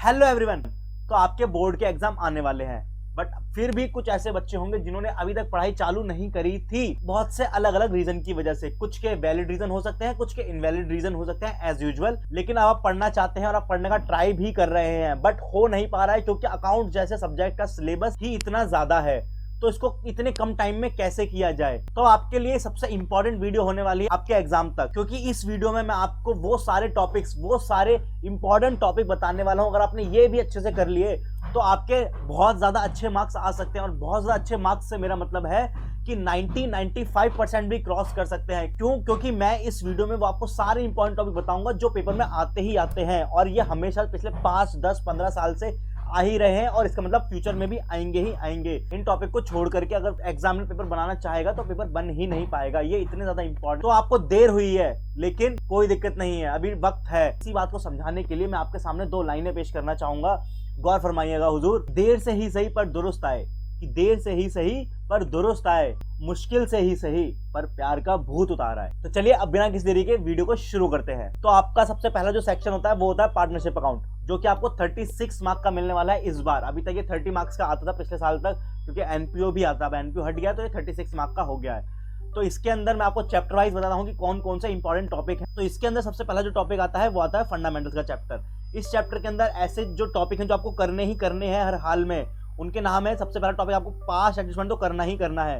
Hello everyone. तो आपके board के एग्जाम आने वाले हैं, बट फिर भी कुछ ऐसे बच्चे होंगे जिन्होंने अभी तक पढ़ाई चालू नहीं करी थी, बहुत से अलग अलग रीजन की वजह से। कुछ के वैलिड रीजन हो सकते हैं, कुछ के इनवैलिड रीजन हो सकते हैं एज यूजुअल। लेकिन अब आप पढ़ना चाहते हैं और आप पढ़ने का ट्राई भी कर रहे हैं, बट हो नहीं पा रहा है क्योंकि अकाउंट जैसे सब्जेक्ट का सिलेबस ही इतना ज्यादा है। तो इसको इतने कम टाइम में कैसे किया जाए, तो आपके लिए सबसे इंपॉर्टेंट वीडियो होने वाली है आपके एग्जाम तक, क्योंकि इस वीडियो में मैं आपको वो सारे टॉपिक्स, वो सारे इंपॉर्टेंट टॉपिक बताने वाला हूं। अगर आपने ये भी अच्छे से कर लिए तो आपके बहुत ज्यादा अच्छे मार्क्स आ सकते हैं। और बहुत ज्यादा अच्छे मार्क्स से मेरा मतलब है कि 90-95% भी क्रॉस कर सकते हैं। क्यों? क्योंकि मैं इस वीडियो में वो आपको सारे इंपॉर्टेंट टॉपिक बताऊंगा जो पेपर में आते ही आते हैं, और ये हमेशा पिछले 5, 10, 15 साल से आ ही रहे हैं, और इसका मतलब फ्यूचर में भी आएंगे ही आएंगे। इन टॉपिक को छोड़ करके अगर एग्जाम में पेपर बनाना चाहेगा तो पेपर बन ही नहीं पाएगा। ये इतने ज्यादा इंपॉर्टेंट। तो आपको देर हुई है, लेकिन कोई दिक्कत नहीं है, अभी वक्त है। इसी बात को समझाने के लिए मैं आपके सामने 2 लाइनें पेश करना चाहूंगा। गौर फरमाइएगा हुजूर। देर से ही सही पर दुरुस्त आए, कि देर से ही सही पर दुरुस्त आए, मुश्किल से ही सही पर प्यार का भूत उतार आए। तो चलिए अब बिना किसी देरी के वीडियो को शुरू करते हैं। तो आपका सबसे पहला जो सेक्शन होता है वो होता है पार्टनरशिप अकाउंट, जो कि आपको 36 मार्क का मिलने वाला है इस बार। अभी तक ये 30 मार्क्स का आता था पिछले साल तक, क्योंकि एनपीओ भी आता, अब एनपीओ हट गया तो ये 36 मार्क का हो गया है। तो इसके अंदर मैं आपको चैप्टर वाइज बताता हूँ कि कौन कौन से इंपॉर्टेंट टॉपिक है। तो इसके अंदर सबसे पहला जो टॉपिक आता है वो आता है फंडामेंटल्स का चैप्टर। इस चैप्टर के अंदर ऐसे जो टॉपिक हैं जो आपको करने ही करने हैं हर हाल में, उनके नाम है। सबसे पहला टॉपिक आपको पास्ट एडजस्टमेंट तो करना ही करना है,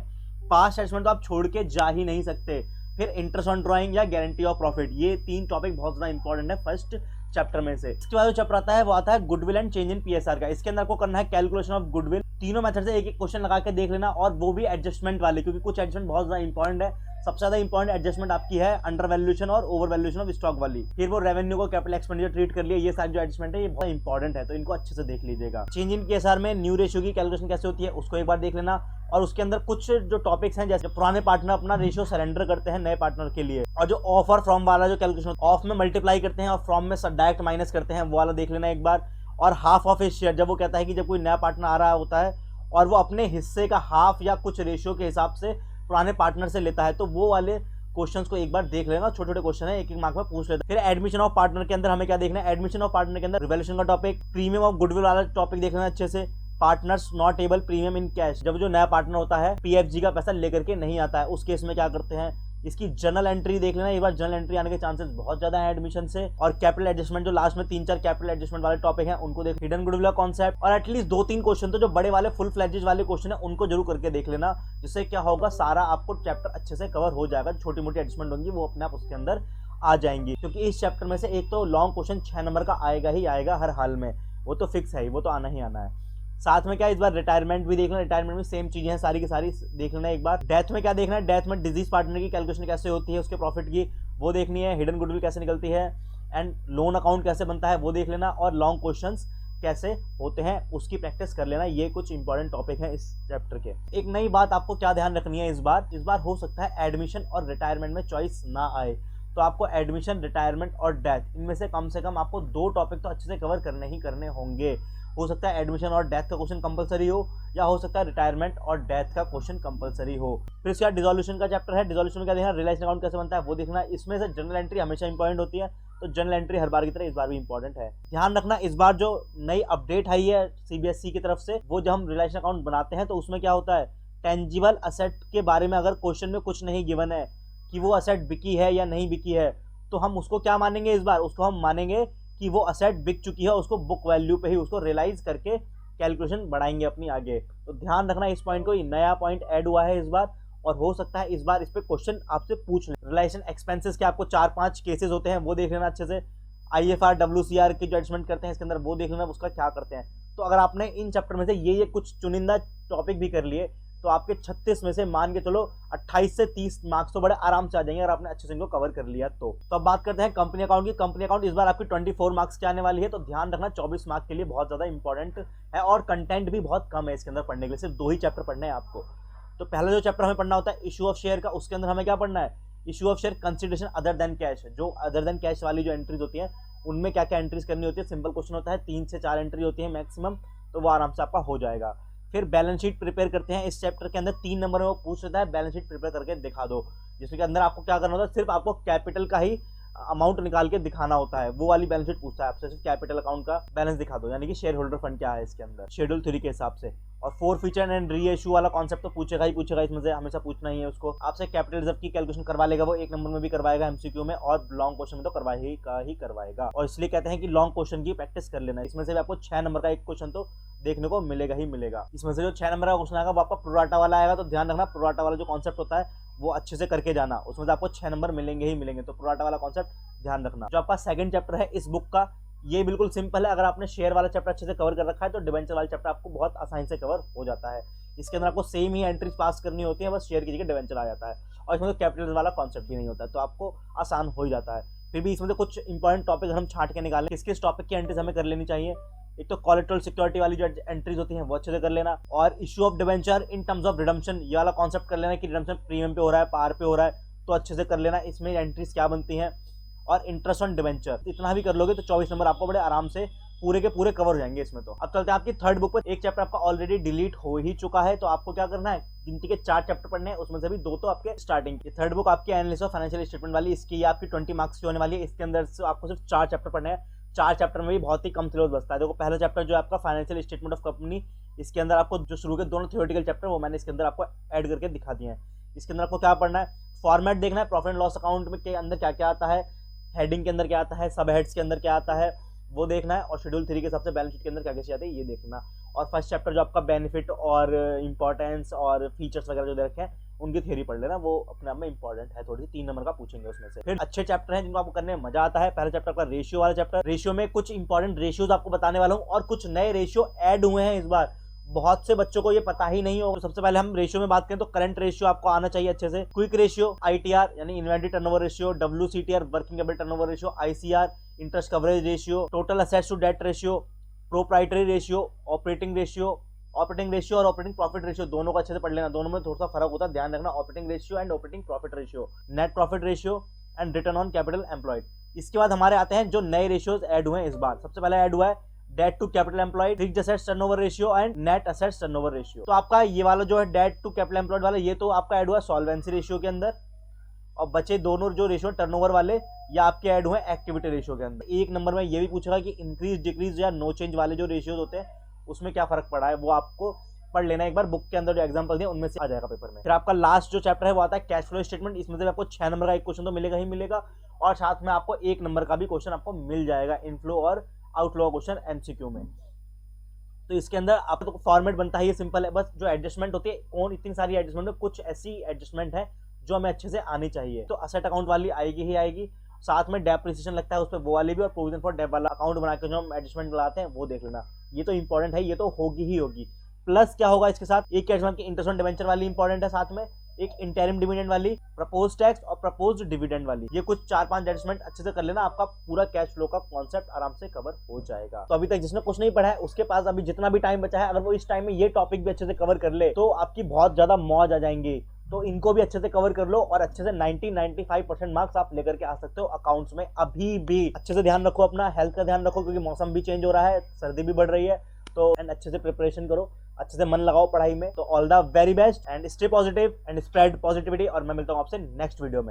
पास्ट एडजस्टमेंट तो आप छोड़ के जा ही नहीं सकते। फिर इंटरेस्ट ऑन ड्राइंग या गारंटी ऑफ प्रॉफिट, ये 3 टॉपिक बहुत ज्यादा इंपॉर्टेंट है फर्स्ट चैप्टर में से। इसके बाद जो चैप्टर आता है वो आता है goodwill and change in PSR का। इसके अंदर आपको करना है कैलकुलेशन ऑफ गुडविल। तीनों मेथड से एक एक क्वेश्चन लगा के देख लेना, और वो भी एडजस्टमेंट वाले, क्योंकि कुछ एडजस्टमेंट बहुत ज्यादा इंपॉर्टेंट है। सबसे ज्यादा इंपॉर्टेंट एडजस्टमेंट आपकी है अंडर वैल्यूएशन और ओवर वैल्यूएशन ऑफ स्टॉक वाली। फिर वो रेवेन्यू को कैपिटल एक्सपेंडिचर ट्रीट कर लिया। ये सारी जो एडजस्टमेंट है ये बहुत इंपॉर्टेंट है, तो इनको अच्छे से देख लीजिएगा। चेंज इन पीएसआर में न्यू रेशियो की कैलकुलेशन कैसे होती है उसको एक बार देख लेना। और उसके अंदर कुछ जो टॉपिक्स हैं, जैसे पुराने पार्टनर अपना रेशियो सरेंडर करते हैं नए पार्टनर के लिए, और जो ऑफ और फ्रॉम वाला जो कैलकुलेशन, ऑफ में मल्टीप्लाई करते हैं और फ्रॉम में डायरेक्ट माइनस करते हैं, वो वाला देख लेना एक बार। और हाफ ऑफ ए शेयर, जब वो कहता है कि जब कोई नया पार्टनर आ रहा होता है और वो अपने हिस्से का हाफ या कुछ रेशियो के हिसाब से पुराने पार्टनर से लेता है, तो वो वाले क्वेश्चंस को एक बार देख लेना। छोटे छोटे क्वेश्चन है, एक एक मार्क में पूछ लेते हैं। फिर एडमिशन ऑफ पार्टनर के अंदर हमें क्या देखना है, एडमिशन ऑफ पार्टनर के अंदर रिवैल्यूएशन का टॉपिक, प्रीमियम ऑफ गुडविल वाला टॉपिक देख लेना अच्छे से। Partners not able premium in cash, जब जो नया पार्टनर होता है पीएफजी का पैसा लेकर के नहीं आता है, उस केस में क्या करते हैं। इसकी जर्नल एंट्री देख लेना एक बार, जर्नल एंट्री आने के चांसेस बहुत ज्यादा है एडमिशन से। और कैपिटल एडजस्टमेंट, जो लास्ट में 3-4 कैपिटल एडजस्टमेंट वाले टॉपिक हैं उनको देख। हिडन गुडविल कॉन्सेप्ट, और एटलीस्ट 2-3 क्वेश्चन तो जो बड़े वाले फुल फ्लैजेज वाले क्वेश्चन है उनको जरूर करके देख लेना, जिससे क्या होगा, सारा आपको चैप्टर अच्छे से कवर हो जाएगा। छोटी मोटी एडजस्टमेंट होंगी वो अपने आप उसके अंदर आ जाएंगी, क्योंकि इस चैप्टर में से एक तो लॉन्ग क्वेश्चन 6 नंबर का आएगा ही आएगा हर हाल में, वो तो फिक्स है ही, वो तो आना ही आना है। साथ में क्या इस बार रिटायरमेंट भी देखना, रिटायरमेंट में सेम चीजें हैं सारी की सारी देख लेना एक बार। डेथ में क्या देखना है, डेथ में डिजीज पार्टनर की कैलकुलेशन कैसे होती है, उसके प्रॉफिट की वो देखनी है। हिडन गुडविल कैसे निकलती है, एंड लोन अकाउंट कैसे बनता है वो देख लेना, और लॉन्ग क्वेश्चंस कैसे होते हैं उसकी प्रैक्टिस कर लेना। ये कुछ इंपॉर्टेंट टॉपिक है इस चैप्टर के। एक नई बात आपको क्या ध्यान रखनी है, इस बार हो सकता है एडमिशन और रिटायरमेंट में चॉइस ना आए, तो आपको एडमिशन, रिटायरमेंट और डेथ, इनमें से कम आपको 2 टॉपिक तो अच्छे से कवर करने ही करने होंगे। हो सकता है एडमिशन और डेथ का क्वेश्चन कंपलसरी हो, या हो सकता है रिटायरमेंट और डेथ का क्वेश्चन कंपलसरी हो। फिर इसके बाद डिसोल्यूशन का चैप्टर है। डिसोल्यूशन में क्या देखना, रिलायंस अकाउंट कैसे बनता है वो देखना। इसमें से जनरल एंट्री हमेशा इंपॉर्टेंट होती है, तो जनरल एंट्री हर बार की तरह इस बार भी इंपॉर्टेंट है। ध्यान रखना इस बार जो नई अपडेट आई है सीबीएसई की तरफ से, वो जब हम रिलायंस अकाउंट बनाते हैं तो उसमें क्या होता है, टेंजिबल असेट के बारे में अगर क्वेश्चन में कुछ नहीं गिवन है कि वो असेट बिकी है या नहीं बिकी है, तो हम उसको क्या मानेंगे, इस बार उसको हम मानेंगे कि वो असेट बिक चुकी है, उसको बुक वैल्यू पे ही उसको रियलाइज करके कैलकुलेशन बढ़ाएंगे अपनी आगे। तो ध्यान रखना इस पॉइंट को, ये नया पॉइंट ऐड हुआ है इस बार, और हो सकता है इस बार इस पे क्वेश्चन आपसे पूछ लें। रिलेशन एक्सपेंसेस के आपको 4-5 केसेस होते हैं, वो देख लेना अच्छे से। आईएफआर WCR की जो एडजस्टमेंट करते हैं इसके अंदर वो देख लेना उसका क्या करते हैं। तो अगर आपने इन चैप्टर में से ये कुछ चुनिंदा टॉपिक भी कर लिए, तो आपके 36 में से मान के चलो 28 से 30 मार्क्स तो बड़े आराम से आ जाएंगे अगर आपने अच्छे से इनको कवर कर लिया तो। अब बात करते हैं कंपनी अकाउंट की। कंपनी अकाउंट इस बार आपकी 24 मार्क्स की आने वाली है, तो ध्यान रखना 24 मार्क्स के लिए बहुत ज्यादा इंपॉर्टेंट है, और कंटेंट भी बहुत कम है इसके अंदर पढ़ने के लिए, सिर्फ 2 ही चैप्टर पढ़ने हैं आपको। तो पहला जो चैप्टर हमें पढ़ना होता है इशू ऑफ शेयर का, उसके अंदर हमें क्या पढ़ना है, issue of share consideration other than cash. जो अदर देन कैश वाली जो एंट्रीज होती है उनमें क्या क्या एंट्रीज करनी होती है, सिंपल क्वेश्चन होता है, 3 से 4 एंट्री होती है मैक्सिमम, तो वो आराम से आपका हो जाएगा। फिर बैलेंस शीट प्रिपेयर करते हैं इस चैप्टर के अंदर, 3 नंबर में वो पूछ लेता है बैलेंस शीट प्रिपेयर करके दिखा दो, जिसके अंदर आपको क्या करना होता है, सिर्फ आपको कैपिटल का ही अमाउंट निकाल के दिखाना होता है, वो वाली बैलेंस शीट पूछता है आपसे। कैपिटल अकाउंट का बैलेंस दिखा दो, यानी कि शेयर होल्डर फंड क्या है इसके अंदर शेड्यूल 3 के हिसाब से। और फॉरफीचर एंड री इशू वाला कॉन्सेप्ट तो पूछेगा ही पूछेगा, इसमें से हमेशा पूछना ही है उसको। आपसे कैपिटल रिजर्व की कैलकुलेशन करवा लेगा वो, 1 नंबर में भी करवाएगा एमसीक्यू में, और लॉन्ग क्वेश्चन में तो ही करवाएगा। और इसलिए कहते हैं कि लॉन्ग क्वेश्चन की प्रैक्टिस कर लेना। इसमें से भी आपको 6 नंबर का एक क्वेश्चन तो देखने को मिलेगा ही मिलेगा। इसमें से जो 6 नंबर का क्वेश्चन आएगा वो आपका प्रोराटा वाला आएगा, तो ध्यान रखना प्रोराटा वाला जो कॉन्सेप्ट होता है वो अच्छे से करके जाना, उसमें से आपको 6 नंबर मिलेंगे ही मिलेंगे। तो प्रोराटा वाला कॉन्सेप्ट ध्यान रखना। जो आपका सेकंड चैप्टर है इस बुक का, ये बिल्कुल सिंपल है। अगर आपने शेयर वाला चैप्टर अच्छे से कवर कर रखा है तो डिबेंचर वाला चैप्टर आपको बहुत आसानी से कवर हो जाता है। इसके अंदर आपको सेम ही एंट्रीज पास करनी होती है, बस शेयर की जगह डिबेंचर आ जाता है, और इसमें तो कैपिटल वाला कॉन्सेप्ट भी नहीं होता है, तो आपको आसान हो ही जाता है। फिर भी इसमें तो कुछ इंपॉर्टेंट टॉपिक हम छांट के निकालें, किस टॉपिक की एंट्रीज हमें कर लेनी चाहिए। एक तो कोलेटरल सिक्योरिटी वाली जो एंट्रीज होती हैं वो अच्छे से कर लेना, और issue of debenture in terms of redemption, ये वाला कॉन्सेप्ट कर लेना कि रिडम्पशन प्रीमियम पे हो रहा है, पार पे हो रहा है, तो अच्छे से कर लेना, इसमें एंट्रीज क्या बनती हैं। और इंटरेस्ट ऑन डिबेंचर, इतना भी कर लोगे तो 24 नंबर आपको बड़े आराम से पूरे के पूरे कवर हो जाएंगे इसमें। तो अब चलते हैं आपकी थर्ड बुक पर। एक चैप्टर आपका ऑलरेडी डिलीट हो ही चुका है, तो आपको क्या करना है, गिनती के 4 चैप्टर पढ़ने हैं, उसमें से भी 2 तो आपके स्टार्टिंग की। थर्ड बुक आपकी एनालिसिस ऑफ फाइनेंशियल स्टेटमेंट वाली, इसकी आपकी 20 मार्क्स की होने वाली है। इसके अंदर से आपको सिर्फ 4 चैप्टर पढ़ने हैं। 4 चैप्टर में भी बहुत ही कम सिलेबस बचता है। देखो पहला चैप्टर जो है आपका फाइनेंशियल स्टेटमेंट ऑफ कंपनी, इसके अंदर आपको जो शुरू के दोनों थ्योरेटिकल चैप्टर वो मैंने इसके अंदर आपको ऐड करके दिखा दिए हैं। इसके अंदर आपको क्या पढ़ना है, फॉर्मेट देखना है, प्रॉफिट एंड लॉस अकाउंट में के अंदर क्या क्या आता है, हेडिंग के अंदर क्या आता है, सब हेड्स के अंदर क्या आता है वो देखना है, और शेड्यूल 3 के हिसाब से बैलेंस शीट के अंदर क्या क्या आते हैं ये देखना। और फर्स्ट चैप्टर जो आपका बेनिफिट और इंपॉर्टेंस और फीचर्स वगैरह जो दे रखे हैं उनकी थ्योरी पढ़ लेना, वो अपने आप में इंपॉर्टेंट है, थोड़ी सी 3 नंबर का पूछेंगे उसमें से। फिर अच्छे चैप्टर हैं जिनको आपको करने में मजा आता है। पहला चैप्टर आपका रेशियो वाला चैप्टर, रेशियो में कुछ इंपॉर्टेंट रेशियोज आपको बताने वाला हूँ, और कुछ नए रेशियो ऐड हुए हैं इस बार, बहुत से बच्चों को ये पता ही नहीं होगा। सबसे पहले हम रेशियो में बात करें तो करंट रेशियो आपको आना चाहिए अच्छे से, क्विक रेशियो, आईटीआर यानी inventory turnover ratio, WCTR working capital turnover ratio, ICR interest coverage ratio, total assets to debt ratio, proprietary ratio, operating ratio और ऑपरेटिंग प्रॉफिट रेशियो, दोनों को अच्छे से पढ़ लेना। दोनों में थोड़ा सा फर्क होता है, ध्यान रखना। Operating ratio and operating profit ratio, net profit ratio and return on capital employed. इसके बाद हमारे आते हैं जो नए रेशियोज ऐड हुए हैं इस बार। सबसे पहले ऐड हुआ है debt to capital employed, fixed assets turnover ratio and net assets turnover ratio. तो आपका ये वाला जो है डेट टू कैपिटल एम्प्लॉयड वाला, ये तो आपका ऐड हुआ है सॉल्वेंसी रेशियो के अंदर, और बचे दोनों जो रेशियो टर्नओवर वाले ये आपके ऐड हुए एक्टिविटी रेशियो के अंदर। एक नंबर में ये भी पूछेगा कि इंक्रीज डिक्रीज या नो चेंज वाले जो रेशियोज होते हैं उसमें क्या फर्क पड़ा है, वो आपको पढ़ लेना एक बार। बुक के अंदर जो एग्जांपल दिए उनमें से आ जाएगा पेपर में। फिर आपका लास्ट जो चैप्टर है वो आता है कैश फ्लो स्टेटमेंट। इसमें से आपको 6 नंबर का एक क्वेश्चन तो मिलेगा ही मिलेगा, और साथ में आपको 1 नंबर का भी क्वेश्चन आपको मिल जाएगा, इनफ्लो और आउटफ्लो क्वेश्चन एमसीक्यू में। तो इसके अंदर आपको तो फॉर्मेट बनता है, ये सिंपल है, बस जो एडजस्टमेंट होती है, कौन इतनी सारी एडजस्टमेंट है, कुछ ऐसी एडजस्टमेंट है जो हमें अच्छे से आनी चाहिए। तो असेट अकाउंट वाली आएगी ही आएगी, साथ में डेप्रिसिएशन लगता है उस पर वो वाली भी, और प्रोविजन फॉर डेप वाला अकाउंट बना के जो हम एडजस्टमेंट लगाते हैं वो देख लेना। ये तो इंपॉर्टेंट है, ये तो होगी ही होगी। प्लस क्या होगा इसके साथ, एक एडजस्टमेंट की इंटरेस्ट ऑन डिबेंचर वाली इंपॉर्टेंट है, साथ में एक इंटरिम डिविडेंड वाली, प्रपोज टैक्स और प्रपोज डिविडेंड वाली, ये कुछ 4-5 एडजस्टमेंट अच्छे से कर लेना, आपका पूरा कैश फ्लो का कॉन्सेप्ट आराम से कवर हो जाएगा। तो अभी तक जिसने कुछ नहीं पढ़ा है उसके पास अभी जितना भी टाइम बचा है, अगर वो इस टाइम में ये टॉपिक भी अच्छे से कवर कर ले तो आपकी बहुत ज्यादा मौज आ जाएंगी। तो इनको भी अच्छे से कवर कर लो, और अच्छे से 90-95% मार्क्स आप लेकर के आ सकते हो अकाउंट्स में। अभी भी अच्छे से ध्यान रखो, अपना हेल्थ का ध्यान रखो, क्योंकि मौसम भी चेंज हो रहा है, सर्दी भी बढ़ रही है, तो एंड अच्छे से प्रिपरेशन करो, अच्छे से मन लगाओ पढ़ाई में। तो all the very best and stay positive and spread positivity, और मैं मिलता हूँ आपसे नेक्स्ट वीडियो में।